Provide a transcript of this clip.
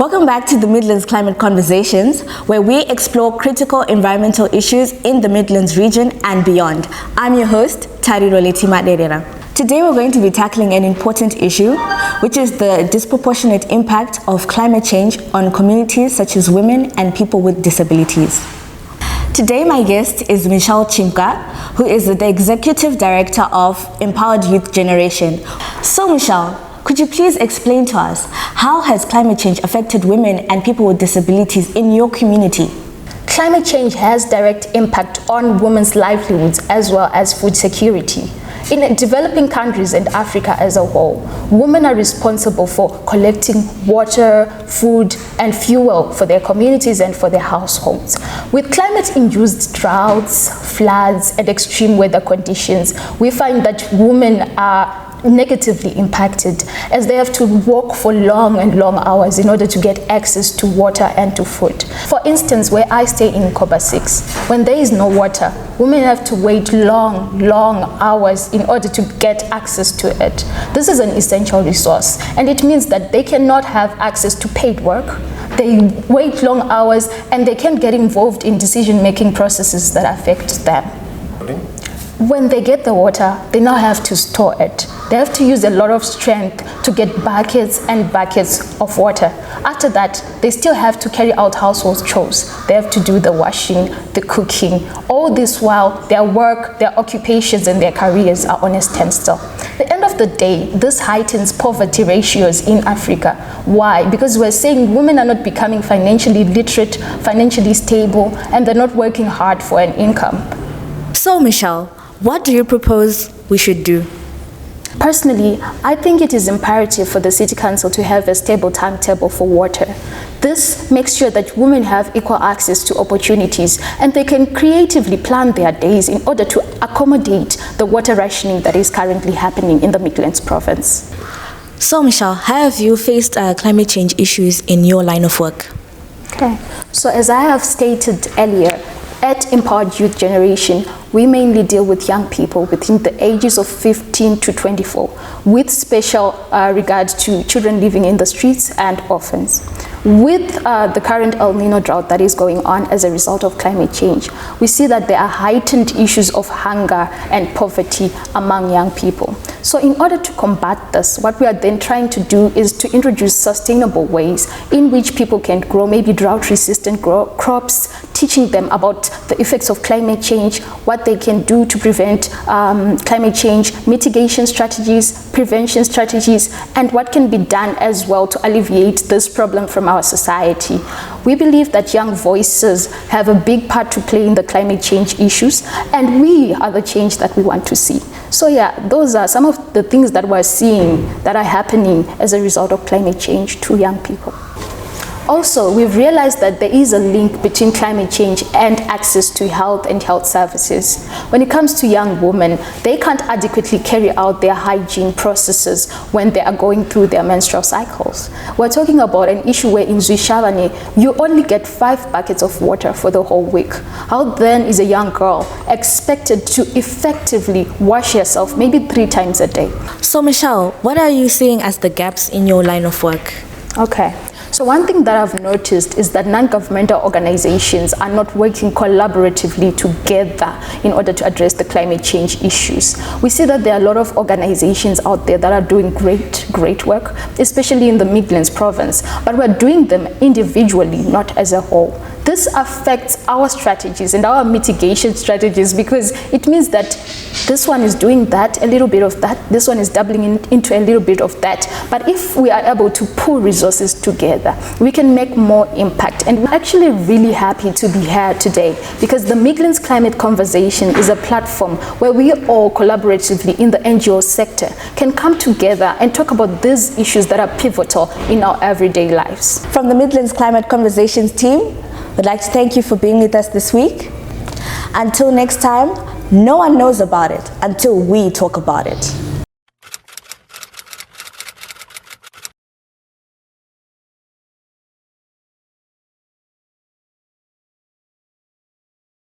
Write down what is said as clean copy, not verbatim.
Welcome back to the Midlands Climate Conversations, where we explore critical environmental issues in the Midlands region and beyond. I'm your host, Tariro L Maderera. Today we're going to be tackling an important issue, which is the disproportionate impact of climate change on communities such as women and people with disabilities. Today my guest is Mitchel Chimbga, who is the Executive Director of Empowered Youth Generation. So Mitchel, could you please explain to us, how has climate change affected women and people with disabilities in your community? Climate change has direct impact on women's livelihoods as well as food security. In developing countries and Africa as a whole, women are responsible for collecting water, food, and fuel for their communities and for their households. With climate-induced droughts, floods, and extreme weather conditions, we find that women are negatively impacted as they have to walk for long hours in order to get access to water and to food. For instance, where I stay in Koba 6, when there is no water, women have to wait long hours in order to get access to it. This is an essential resource, and it means that they cannot have access to paid work. They wait long hours and they can't get involved in decision-making processes that affect them. When they get the water, they now have to store it. They have to use a lot of strength to get buckets and buckets of water. After that, they still have to carry out household chores. They have to do the washing, the cooking. All this while their work, their occupations, and their careers are on a standstill. At the end of the day, this heightens poverty ratios in Africa. Why? Because we're saying women are not becoming financially literate, financially stable, and they're not working hard for an income. So Mitchel, what do you propose we should do? Personally, I think it is imperative for the City Council to have a stable timetable for water. This makes sure that women have equal access to opportunities and they can creatively plan their days in order to accommodate the water rationing that is currently happening in the Midlands province. So Mitchel, how have you faced climate change issues in your line of work? Okay, so as I have stated earlier, at Empowered Youth Generation, we mainly deal with young people within the ages of 15 to 24, with special regard to children living in the streets and orphans. With the current El Nino drought that is going on as a result of climate change, we see that there are heightened issues of hunger and poverty among young people. So in order to combat this, what we are then trying to do is to introduce sustainable ways in which people can grow maybe drought-resistant crops, teaching them about the effects of climate change, what they can do to prevent climate change, mitigation strategies, prevention strategies, and what can be done as well to alleviate this problem from our society. We believe that young voices have a big part to play in the climate change issues, and we are the change that we want to see. So yeah, those are some of the things that we're seeing that are happening as a result of climate change to young people. Also, we've realized that there is a link between climate change and access to health and health services. When it comes to young women, they can't adequately carry out their hygiene processes when they are going through their menstrual cycles. We're talking about an issue where in Zuishavane, you only get 5 buckets of water for the whole week. How then is a young girl expected to effectively wash herself maybe 3 times a day? So Mitchel, what are you seeing as the gaps in your line of work? Okay. So one thing that I've noticed is that non-governmental organizations are not working collaboratively together in order to address the climate change issues. We see that there are a lot of organizations out there that are doing great work, especially in the Midlands province, but we're doing them individually, not as a whole. This affects our strategies and our mitigation strategies because it means that this one is doing that, a little bit of that, this one is doubling into a little bit of that. But if we are able to pool resources together, we can make more impact. And we're actually really happy to be here today because the Midlands Climate Conversation is a platform where we all collaboratively in the NGO sector can come together and talk about these issues that are pivotal in our everyday lives. From the Midlands Climate Conversations team, we'd like to thank you for being with us this week. Until next time, no one knows about it until we talk about it.